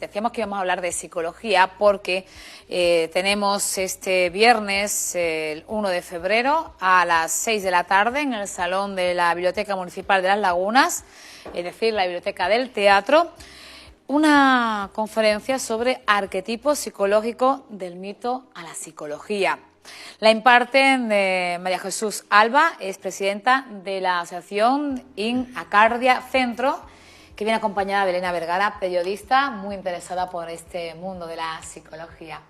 Decíamos que íbamos a hablar de psicología porque tenemos este viernes, el 1 de febrero, a las 6 de la tarde en el Salón de la Biblioteca Municipal de Las Lagunas, es decir, la Biblioteca del Teatro, una conferencia sobre arquetipos psicológicos del mito a la psicología. La imparte María Jesús Alba, es presidenta de la asociación In Acardia Centro, que viene acompañada de Elena Vergara, periodista muy interesada por este mundo de la psicología.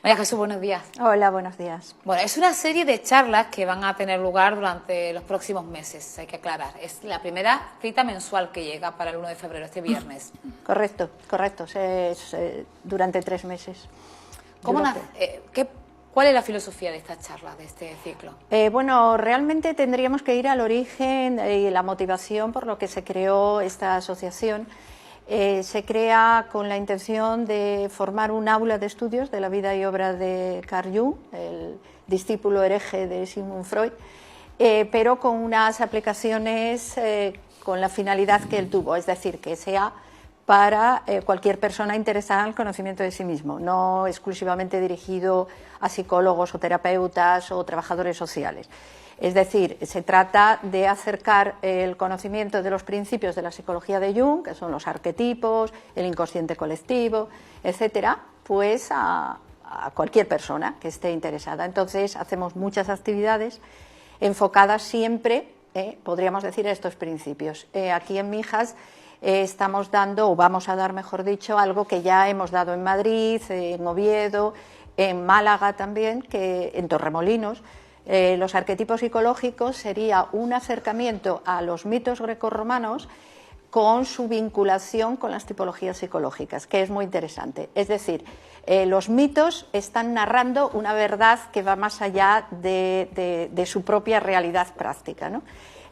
María Jesús, buenos días. Hola, buenos días. Bueno, es una serie de charlas que van a tener lugar durante los próximos meses, hay que aclarar. Es la primera cita mensual que llega para el 1 de febrero, este viernes. Correcto, correcto. Es durante 3 meses. ¿Cuál es la filosofía de esta charla, de este ciclo? Bueno, realmente tendríamos que ir al origen y la motivación por lo que se creó esta asociación. Se crea con la intención de formar un aula de estudios de la vida y obra de Carl Jung, el discípulo hereje de Sigmund Freud, pero con unas aplicaciones con la finalidad que él tuvo, es decir, que sea para cualquier persona interesada en el conocimiento de sí mismo, no exclusivamente dirigido a psicólogos o terapeutas o trabajadores sociales. Es decir, se trata de acercar el conocimiento de los principios de la psicología de Jung, que son los arquetipos, el inconsciente colectivo, etcétera, pues a cualquier persona que esté interesada. Entonces, hacemos muchas actividades enfocadas siempre, podríamos decir, a estos principios. Aquí en Mijas estamos dando, o vamos a dar, mejor dicho, algo que ya hemos dado en Madrid, en Oviedo, en Málaga también, que en Torremolinos. Los arquetipos psicológicos sería un acercamiento a los mitos grecorromanos con su vinculación con las tipologías psicológicas, que es muy interesante. Es decir, los mitos están narrando una verdad que va más allá de su propia realidad práctica, ¿no?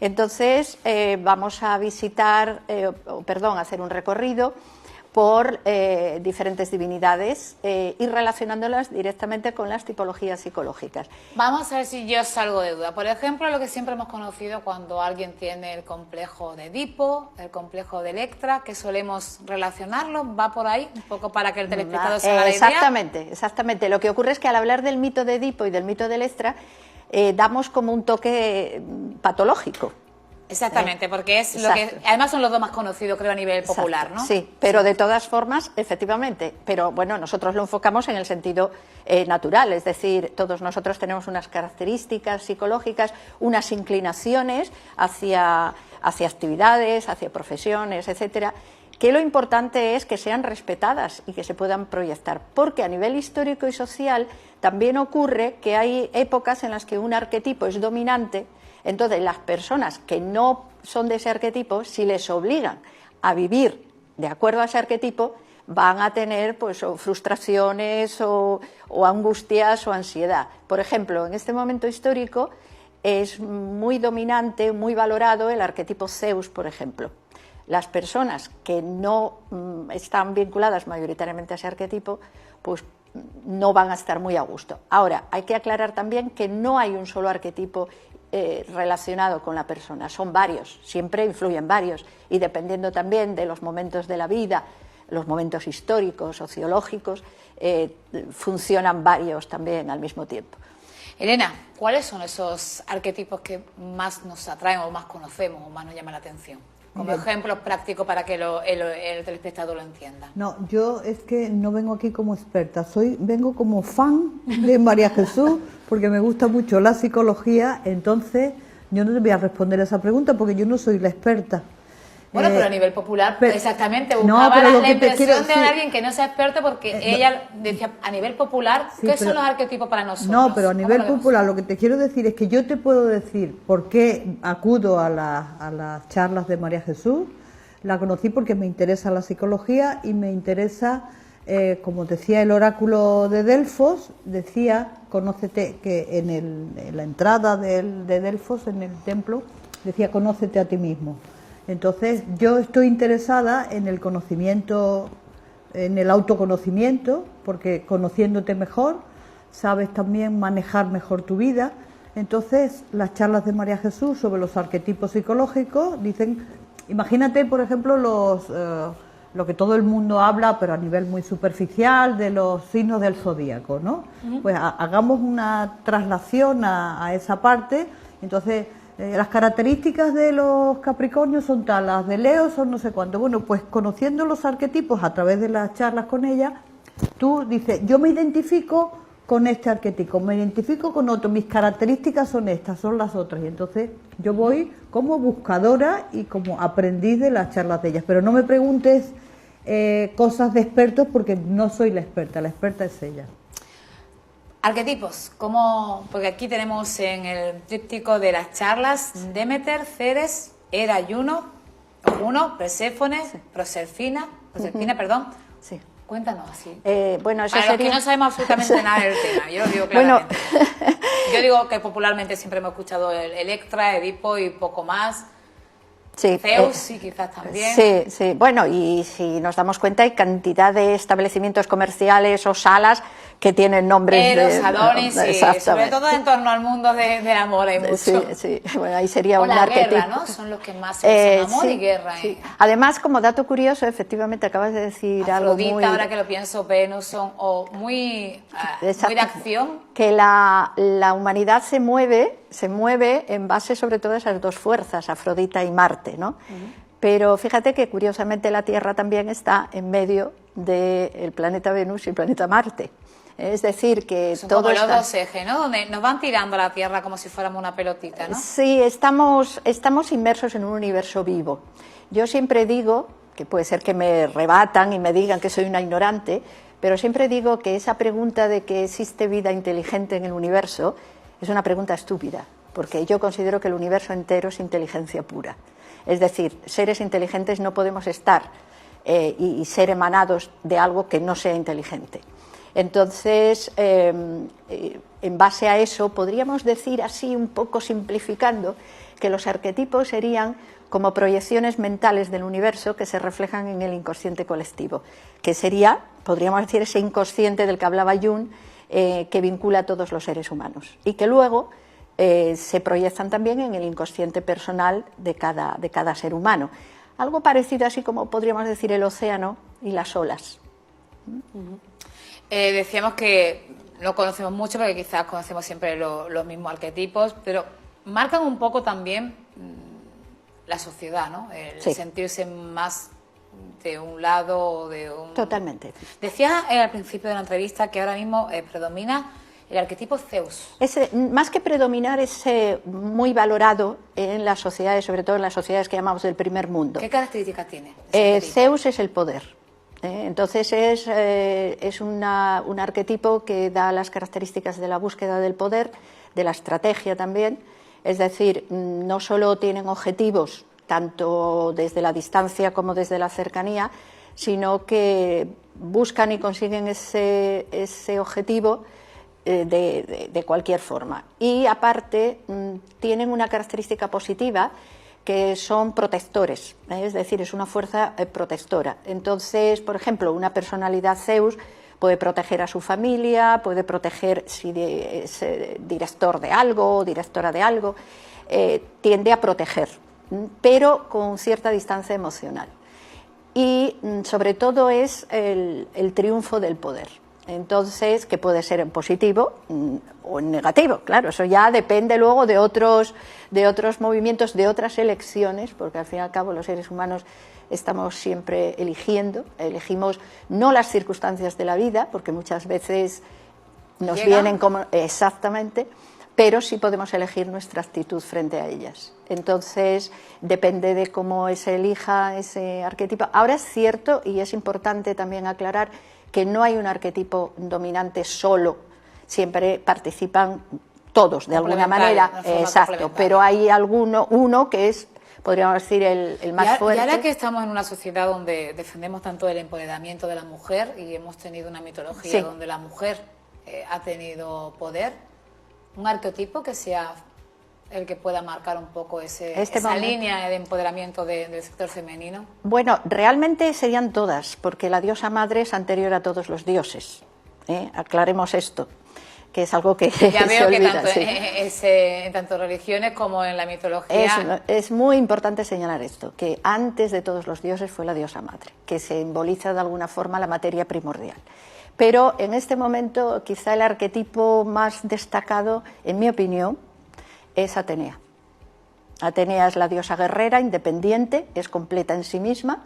Entonces, vamos a hacer un recorrido por diferentes divinidades y relacionándolas directamente con las tipologías psicológicas. Vamos a ver si yo salgo de duda. Por ejemplo, lo que siempre hemos conocido cuando alguien tiene el complejo de Edipo, el complejo de Electra, que solemos relacionarlo, ¿va por ahí? Un poco para que el telespectador se haga la idea. Exactamente. Lo que ocurre es que al hablar del mito de Edipo y del mito de Electra, damos como un toque patológico. Exactamente, porque es lo que además son los dos más conocidos, creo, a nivel popular, ¿no? Sí, pero de todas formas, efectivamente, pero bueno, nosotros lo enfocamos en el sentido natural, es decir, todos nosotros tenemos unas características psicológicas, unas inclinaciones hacia actividades, hacia profesiones, etcétera, que lo importante es que sean respetadas y que se puedan proyectar, porque a nivel histórico y social también ocurre que hay épocas en las que un arquetipo es dominante. Entonces, las personas que no son de ese arquetipo, si les obligan a vivir de acuerdo a ese arquetipo, van a tener pues, o frustraciones o angustias o ansiedad. Por ejemplo, en este momento histórico es muy dominante, muy valorado el arquetipo Zeus, por ejemplo. Las personas que no están vinculadas mayoritariamente a ese arquetipo, pues no van a estar muy a gusto. Ahora, hay que aclarar también que no hay un solo arquetipo relacionado con la persona, son varios, siempre influyen varios, y dependiendo también de los momentos de la vida, los momentos históricos, sociológicos, funcionan varios también al mismo tiempo. Elena, ¿cuáles son esos arquetipos que más nos atraen o más conocemos o más nos llaman la atención? Como ejemplo práctico para que el telespectador lo entienda. No, yo es que no vengo aquí como experta, vengo como fan de María Jesús, porque me gusta mucho la psicología, entonces yo no te voy a responder a esa pregunta porque yo no soy la experta. Bueno, pero a nivel popular, exactamente, buscaba la impresión de alguien que no sea experto, porque ella decía, a nivel popular, ¿qué son los arquetipos para nosotros? No, pero a nivel popular lo que te quiero decir es que yo te puedo decir por qué acudo a las charlas de María Jesús. La conocí porque me interesa la psicología y me interesa, como decía el oráculo de Delfos, decía, conócete, que en la entrada de Delfos, en el templo, decía, conócete a ti mismo. Entonces, yo estoy interesada en el conocimiento, en el autoconocimiento, porque conociéndote mejor, sabes también manejar mejor tu vida. Entonces, las charlas de María Jesús sobre los arquetipos psicológicos dicen, imagínate, por ejemplo, lo que todo el mundo habla, pero a nivel muy superficial, de los signos del zodíaco, ¿no? Pues hagamos una traslación a esa parte. Entonces, las características de los Capricornios son tal, las de Leo son no sé cuánto. Bueno, pues conociendo los arquetipos a través de las charlas con ella, tú dices, yo me identifico con este arquetipo, me identifico con otro, mis características son estas, son las otras, y entonces yo voy como buscadora y como aprendiz de las charlas de ellas, pero no me preguntes cosas de expertos porque no soy la experta es ella. Arquetipos, porque aquí tenemos en el tríptico de las charlas Demeter, Ceres, Hera y Juno, Perséfone, sí. Proserpina, perdón. Sí. Cuéntanos así. Bueno, eso para sería... los que no sabemos absolutamente nada del tema, yo lo digo claramente. Bueno. Yo digo que popularmente siempre hemos escuchado Electra, Edipo y poco más. Sí, Zeus, sí, quizás también. Sí, sí. Bueno, y si nos damos cuenta, hay cantidad de establecimientos comerciales o salas que tienen nombres Eros, Adonis, sí, sobre todo en torno al mundo del amor hay mucho. Sí, sí. Bueno, ahí sería o un la arquetipo. Guerra, ¿no? Son los que más se usan, amor sí, y guerra. Sí. Además, como dato curioso, efectivamente acabas de decir Afrodita, algo muy... ahora que lo pienso, Venus, son muy de acción. Que la humanidad se mueve en base sobre todo a esas dos fuerzas, Afrodita y Marte, ¿no? Pero fíjate que curiosamente la Tierra también está en medio del planeta Venus y el planeta Marte. Es decir, que son todo como los está... dos ejes, ¿no? Donde nos van tirando a la Tierra como si fuéramos una pelotita, ¿no? Sí, estamos inmersos en un universo vivo. Yo siempre digo, que puede ser que me rebatan y me digan que soy una ignorante, pero siempre digo que esa pregunta de que existe vida inteligente en el universo es una pregunta estúpida, porque yo considero que el universo entero es inteligencia pura. Es decir, seres inteligentes no podemos estar y ser emanados de algo que no sea inteligente. Entonces, en base a eso, podríamos decir así, un poco simplificando, que los arquetipos serían como proyecciones mentales del universo que se reflejan en el inconsciente colectivo, que sería, podríamos decir, ese inconsciente del que hablaba Jung, que vincula a todos los seres humanos y que luego se proyectan también en el inconsciente personal de cada ser humano. Algo parecido así como podríamos decir el océano y las olas. Decíamos que no conocemos mucho porque quizás conocemos siempre los mismos arquetipos, pero marcan un poco también la sociedad, ¿no? El sentirse más de un lado o de un... Totalmente. Decías al principio de la entrevista que ahora mismo predomina el arquetipo Zeus. Más que predominar, es muy valorado en las sociedades, sobre todo en las sociedades que llamamos del primer mundo. ¿Qué características tiene? Zeus es el poder. Entonces es un arquetipo que da las características de la búsqueda del poder, de la estrategia también. Es decir, no solo tienen objetivos tanto desde la distancia como desde la cercanía, sino que buscan y consiguen ese objetivo de cualquier forma. Y aparte tienen una característica positiva, que son protectores, es decir, es una fuerza protectora. Entonces, por ejemplo, una personalidad Zeus puede proteger a su familia, puede proteger si es director de algo o directora de algo, tiende a proteger, pero con cierta distancia emocional. Y sobre todo es el triunfo del poder. Entonces, que puede ser en positivo o en negativo, claro, eso ya depende luego de otros movimientos, de otras elecciones, porque al fin y al cabo los seres humanos estamos siempre elegimos no las circunstancias de la vida, porque muchas veces nos vienen como... Exactamente, pero sí podemos elegir nuestra actitud frente a ellas. Entonces, depende de cómo se elija ese arquetipo. Ahora es cierto, y es importante también aclarar, que no hay un arquetipo dominante solo, siempre participan todos de alguna manera, exacto, pero hay uno que es, podríamos decir, el más fuerte. Y ahora que estamos en una sociedad donde defendemos tanto el empoderamiento de la mujer y hemos tenido una mitología donde la mujer ha tenido poder, un arquetipo que sea el que pueda marcar un poco esa línea de empoderamiento del sector femenino? Bueno, realmente serían todas, porque la diosa madre es anterior a todos los dioses. Aclaremos esto. que es algo que ya veo que olvida, tanto, sí. en tanto religiones como en la mitología... Es muy importante señalar esto, que antes de todos los dioses fue la diosa madre, que simboliza de alguna forma la materia primordial. Pero en este momento quizá el arquetipo más destacado, en mi opinión, es Atenea. Atenea es la diosa guerrera, independiente, es completa en sí misma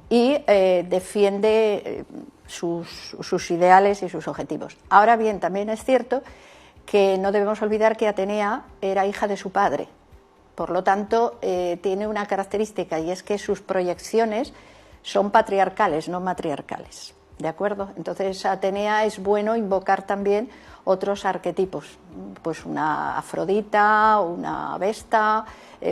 y defiende sus ideales y sus objetivos. Ahora bien, también es cierto que no debemos olvidar que Atenea era hija de su padre. Por lo tanto, tiene una característica, y es que sus proyecciones son patriarcales, no matriarcales. ¿De acuerdo? Entonces, Atenea es bueno invocar también otros arquetipos, pues una Afrodita, una Vesta,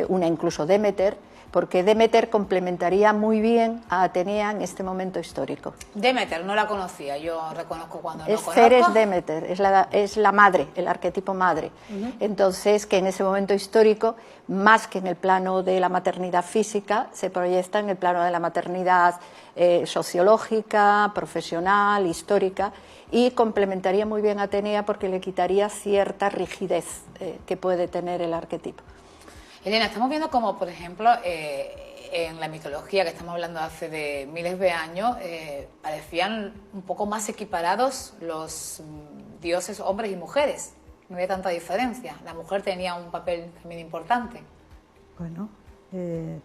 una incluso Demeter, porque Demeter complementaría muy bien a Atenea en este momento histórico. Demeter, no la conocía, yo reconozco cuando no conozco. Ceres Demeter, es la madre, el arquetipo madre. Entonces, que en ese momento histórico, más que en el plano de la maternidad física, se proyecta en el plano de la maternidad sociológica, profesional, histórica, y complementaría muy bien a Atenea porque le quitaría cierta rigidez que puede tener el arquetipo. Elena, estamos viendo como, por ejemplo, en la mitología que estamos hablando hace de miles de años, parecían un poco más equiparados los dioses hombres y mujeres. No había tanta diferencia. La mujer tenía un papel también importante. Bueno, en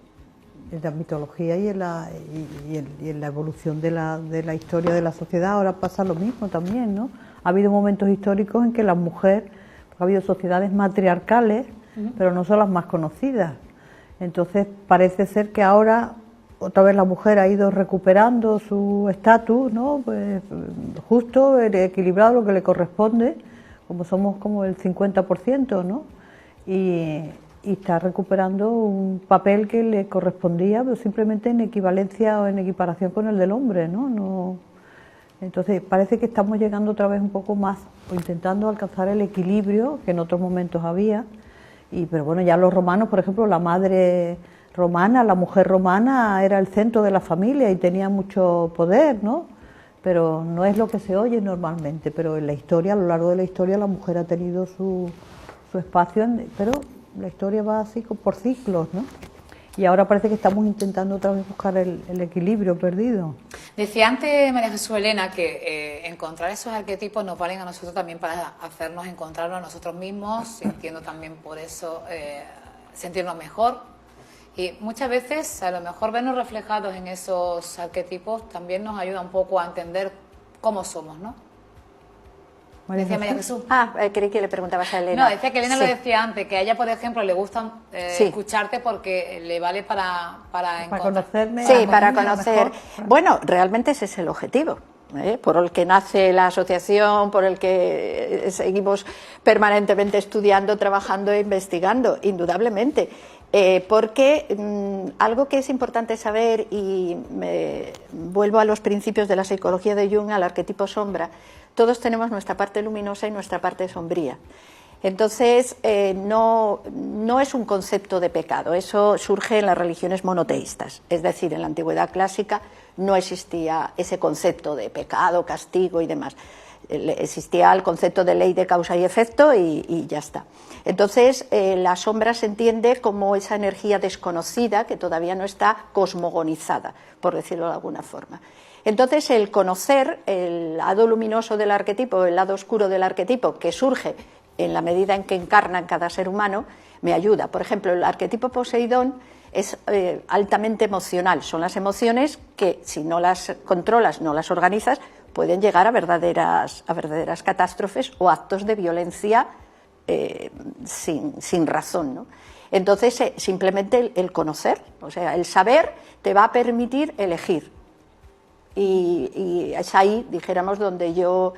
la mitología y en la evolución de la historia de la sociedad ahora pasa lo mismo también, ¿no? Ha habido momentos históricos en que la mujer, ha habido sociedades matriarcales, pero no son las más conocidas. Entonces parece ser que ahora otra vez la mujer ha ido recuperando su estatus, ¿no? Pues, justo, equilibrado, lo que le corresponde, como somos como el 50%, ¿no? Y está recuperando un papel que le correspondía, pero simplemente en equivalencia o en equiparación con el del hombre, ¿no? Entonces parece que estamos llegando otra vez un poco más, o intentando alcanzar el equilibrio que en otros momentos había. Pero bueno, ya los romanos, por ejemplo, la madre romana, la mujer romana era el centro de la familia y tenía mucho poder, ¿no? Pero no es lo que se oye normalmente, pero en la historia, a lo largo de la historia, la mujer ha tenido su espacio, pero la historia va así por ciclos, ¿no? Y ahora parece que estamos intentando otra vez buscar el equilibrio perdido. Decía antes María Jesús Elena que encontrar esos arquetipos nos valen a nosotros también para hacernos encontrarnos a nosotros mismos, sintiendo también por eso sentirnos mejor. Y muchas veces a lo mejor vernos reflejados en esos arquetipos también nos ayuda un poco a entender cómo somos, ¿no? Decía María Jesús. Creí que le preguntabas a Elena. No, decía que Elena lo decía antes, que a ella, por ejemplo, le gusta escucharte porque le vale para conocerme. Sí, para conocer. Bueno, realmente ese es el objetivo, por el que nace la asociación, por el que seguimos permanentemente estudiando, trabajando e investigando, indudablemente. Porque algo que es importante saber, y me vuelvo a los principios de la psicología de Jung, al arquetipo sombra, todos tenemos nuestra parte luminosa y nuestra parte sombría. Entonces, no es un concepto de pecado, eso surge en las religiones monoteístas, es decir, en la antigüedad clásica no existía ese concepto de pecado, castigo y demás. Existía el concepto de ley de causa y efecto y ya está. Entonces, la sombra se entiende como esa energía desconocida que todavía no está cosmogonizada, por decirlo de alguna forma. Entonces, el conocer el lado luminoso del arquetipo, el lado oscuro del arquetipo, que surge en la medida en que encarna en cada ser humano, me ayuda. Por ejemplo, el arquetipo Poseidón es altamente emocional. Son las emociones que, si no las controlas, no las organizas, pueden llegar a verdaderas catástrofes o actos de violencia sin razón, ¿no? Entonces, simplemente el conocer, o sea, el saber te va a permitir elegir. Y es ahí, dijéramos, donde yo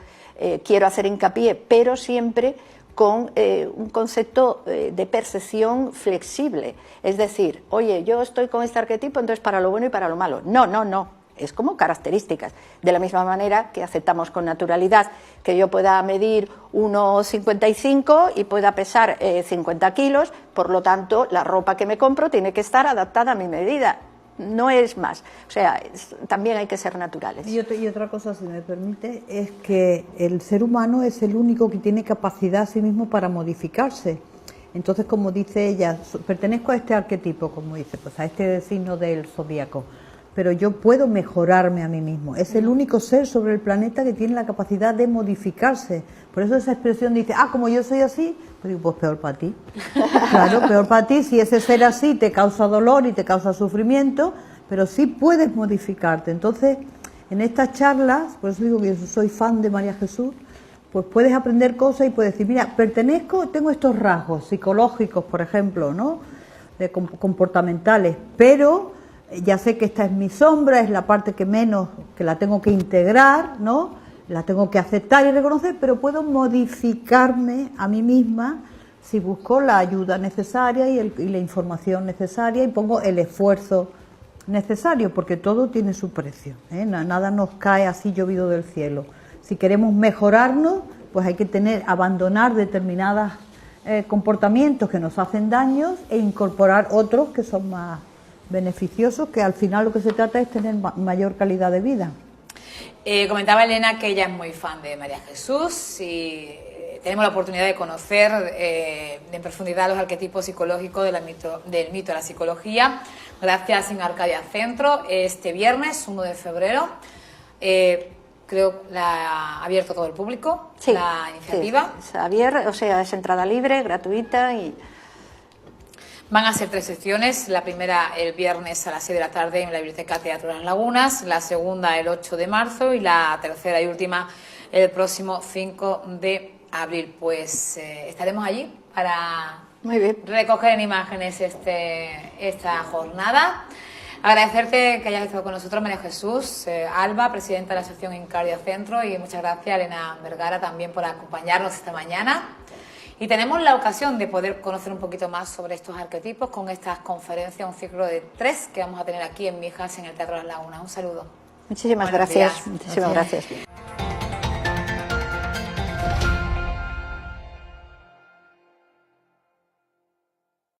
quiero hacer hincapié, pero siempre con un concepto de percepción flexible. Es decir, oye, yo estoy con este arquetipo, entonces para lo bueno y para lo malo. No. Es como características. De la misma manera que aceptamos con naturalidad que yo pueda medir 1,55 y pueda pesar 50 kilos, por lo tanto, la ropa que me compro tiene que estar adaptada a mi medida. no es más. O sea, también hay que ser naturales. Y otra cosa, si me permite, es que el ser humano es el único que tiene capacidad a sí mismo para modificarse. Entonces, como dice ella, pertenezco a este arquetipo, como dice, pues a este signo del zodíaco, pero yo puedo mejorarme a mí mismo. Es el único ser sobre el planeta que tiene la capacidad de modificarse. Por eso esa expresión dice, como yo soy así, pues digo, pues peor para ti. Claro, peor para ti si ese ser así te causa dolor y te causa sufrimiento, pero sí puedes modificarte. Entonces, en estas charlas, por eso digo que yo soy fan de María Jesús, pues puedes aprender cosas y puedes decir, mira, tengo estos rasgos psicológicos, por ejemplo, ¿no? Comportamentales, pero ya sé que esta es mi sombra, es la parte que menos, que la tengo que integrar, ¿no? La tengo que aceptar y reconocer, pero puedo modificarme a mí misma si busco la ayuda necesaria y la información necesaria y pongo el esfuerzo necesario, porque todo tiene su precio, ¿eh? Nada nos cae así llovido del cielo. Si queremos mejorarnos, pues hay que abandonar determinados comportamientos que nos hacen daños e incorporar otros que son más beneficiosos, que al final lo que se trata es tener mayor calidad de vida. Comentaba Elena que ella es muy fan de María Jesús y tenemos la oportunidad de conocer en profundidad los arquetipos psicológicos del mito de la psicología, gracias en Arcadia Centro, este viernes 1 de febrero. Creo que la ha abierto todo el público, sí, la iniciativa. Sí, es abierta, o sea, es entrada libre, gratuita y... Van a ser 3 secciones, la primera el viernes a las 6 de la tarde en la Biblioteca Teatro Las Lagunas, la segunda el 8 de marzo y la tercera y última el próximo 5 de abril. Pues estaremos allí para recoger en imágenes esta jornada. Agradecerte que hayas estado con nosotros, María Jesús, Alba, presidenta de la Asociación Arcadia Centro, y muchas gracias, Elena Vergara, también por acompañarnos esta mañana. Y tenemos la ocasión de poder conocer un poquito más sobre estos arquetipos con estas conferencias, un ciclo de 3 que vamos a tener aquí en Mijas, en el Teatro Las Lagunas. Un saludo. Muchísimas gracias. Muchísimas gracias.